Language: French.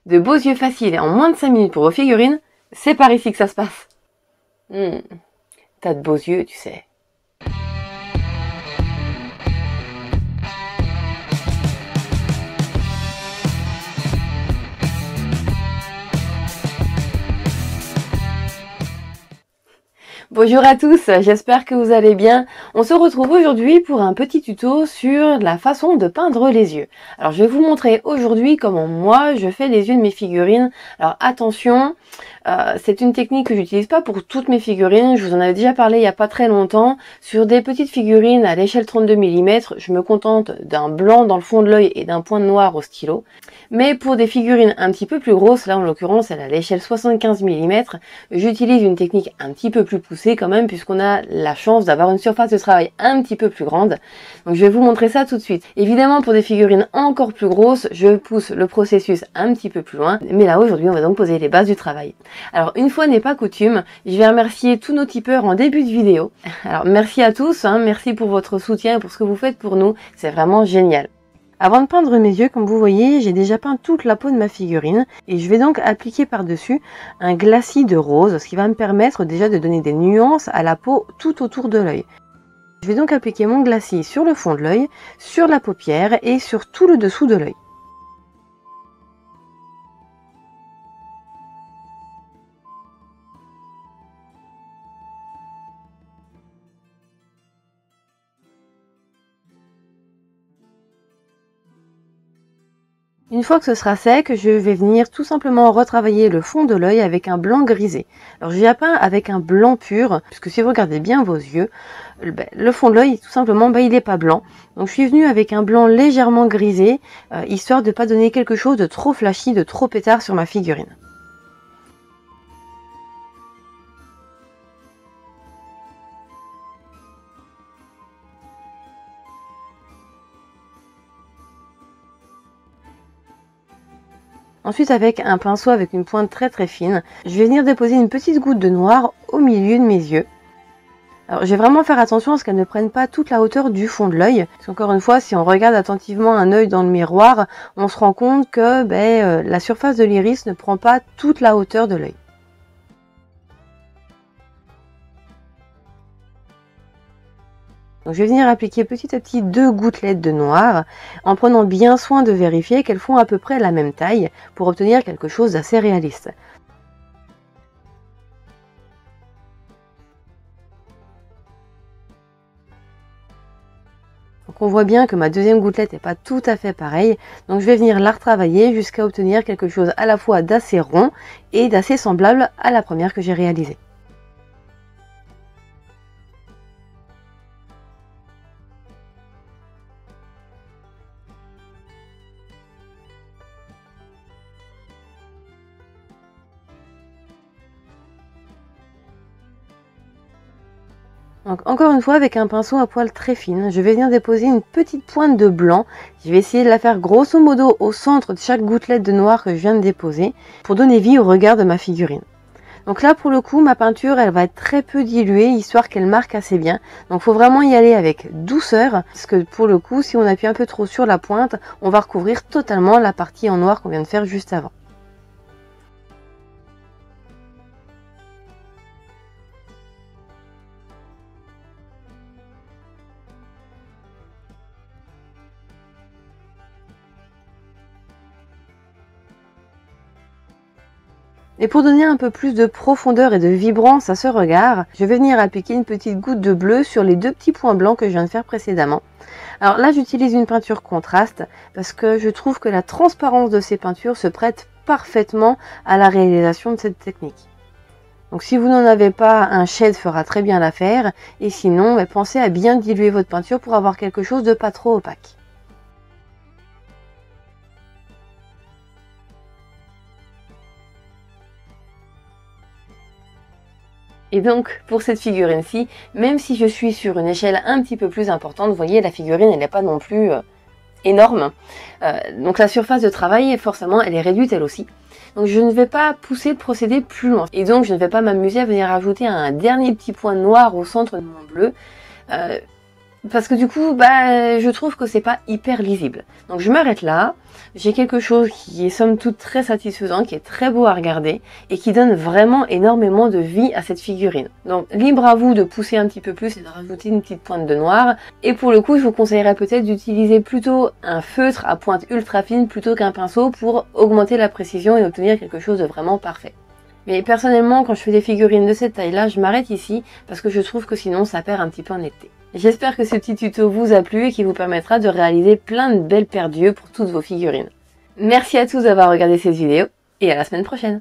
De beaux yeux faciles et en moins de 5 minutes pour vos figurines, c'est par ici que ça se passe. T'as de beaux yeux, tu sais. Bonjour à tous, j'espère que vous allez bien. On se retrouve aujourd'hui pour un petit tuto sur la façon de peindre les yeux. Alors je vais vous montrer aujourd'hui comment moi je fais les yeux de mes figurines. Alors attention, c'est une technique que j'utilise pas pour toutes mes figurines. Je vous en avais déjà parlé il n'y a pas très longtemps. Sur des petites figurines à l'échelle 32 mm, je me contente d'un blanc dans le fond de l'œil et d'un point noir au stylo. Mais pour des figurines un petit peu plus grosses, là en l'occurrence elle est à l'échelle 75 mm, j'utilise une technique un petit peu plus poussée quand même, puisqu'on a la chance d'avoir une surface de travail un petit peu plus grande. Donc je vais vous montrer ça tout de suite. Évidemment pour des figurines encore plus grosses, je pousse le processus un petit peu plus loin. Mais là aujourd'hui on va donc poser les bases du travail. Alors une fois n'est pas coutume, je vais remercier tous nos tipeurs en début de vidéo. Alors merci à tous, merci pour votre soutien et pour ce que vous faites pour nous, c'est vraiment génial. Avant de peindre mes yeux, comme vous voyez, j'ai déjà peint toute la peau de ma figurine et je vais donc appliquer par-dessus un glacis de rose, ce qui va me permettre déjà de donner des nuances à la peau tout autour de l'œil. Je vais donc appliquer mon glacis sur le fond de l'œil, sur la paupière et sur tout le dessous de l'œil. Une fois que ce sera sec, je vais venir tout simplement retravailler le fond de l'œil avec un blanc grisé. Alors je viens peindre avec un blanc pur, puisque si vous regardez bien vos yeux, le fond de l'œil tout simplement il n'est pas blanc. Donc je suis venue avec un blanc légèrement grisé, histoire de ne pas donner quelque chose de trop flashy, de trop pétard sur ma figurine. Ensuite, avec un pinceau avec une pointe très fine, je vais venir déposer une petite goutte de noir au milieu de mes yeux. Alors, je vais vraiment faire attention à ce qu'elle ne prenne pas toute la hauteur du fond de l'œil. Parce qu'encore une fois, si on regarde attentivement un œil dans le miroir, on se rend compte que la surface de l'iris ne prend pas toute la hauteur de l'œil. Donc je vais venir appliquer petit à petit 2 gouttelettes de noir en prenant bien soin de vérifier qu'elles font à peu près la même taille pour obtenir quelque chose d'assez réaliste. Donc on voit bien que ma deuxième gouttelette n'est pas tout à fait pareille, donc je vais venir la retravailler jusqu'à obtenir quelque chose à la fois d'assez rond et d'assez semblable à la première que j'ai réalisée. Donc encore une fois avec un pinceau à poil très fine, je vais venir déposer une petite pointe de blanc. Je vais essayer de la faire grosso modo au centre de chaque gouttelette de noir que je viens de déposer pour donner vie au regard de ma figurine. Donc là pour le coup ma peinture elle va être très peu diluée histoire qu'elle marque assez bien. Donc il faut vraiment y aller avec douceur parce que pour le coup si on appuie un peu trop sur la pointe, on va recouvrir totalement la partie en noir qu'on vient de faire juste avant. Et pour donner un peu plus de profondeur et de vibrance à ce regard, je vais venir appliquer une petite goutte de bleu sur les 2 petits points blancs que je viens de faire précédemment. Alors là, j'utilise une peinture contraste parce que je trouve que la transparence de ces peintures se prête parfaitement à la réalisation de cette technique. Donc si vous n'en avez pas, un shade fera très bien l'affaire. Et sinon, pensez à bien diluer votre peinture pour avoir quelque chose de pas trop opaque. Et donc, pour cette figurine-ci, même si je suis sur une échelle un petit peu plus importante, vous voyez, la figurine, elle n'est pas non plus énorme. Donc la surface de travail, forcément, elle est réduite elle aussi. Donc je ne vais pas pousser le procédé plus loin. Et donc, je ne vais pas m'amuser à venir ajouter un dernier petit point noir au centre de mon bleu. Parce que du coup, je trouve que c'est pas hyper lisible. Donc je m'arrête là. J'ai quelque chose qui est somme toute très satisfaisant, qui est très beau à regarder et qui donne vraiment énormément de vie à cette figurine. Donc libre à vous de pousser un petit peu plus et de rajouter une petite pointe de noir. Et pour le coup, je vous conseillerais peut-être d'utiliser plutôt un feutre à pointe ultra fine plutôt qu'un pinceau pour augmenter la précision et obtenir quelque chose de vraiment parfait. Mais personnellement, quand je fais des figurines de cette taille-là, je m'arrête ici parce que je trouve que sinon ça perd un petit peu en netteté. J'espère que ce petit tuto vous a plu et qu'il vous permettra de réaliser plein de belles paires d'yeux pour toutes vos figurines. Merci à tous d'avoir regardé cette vidéo et à la semaine prochaine.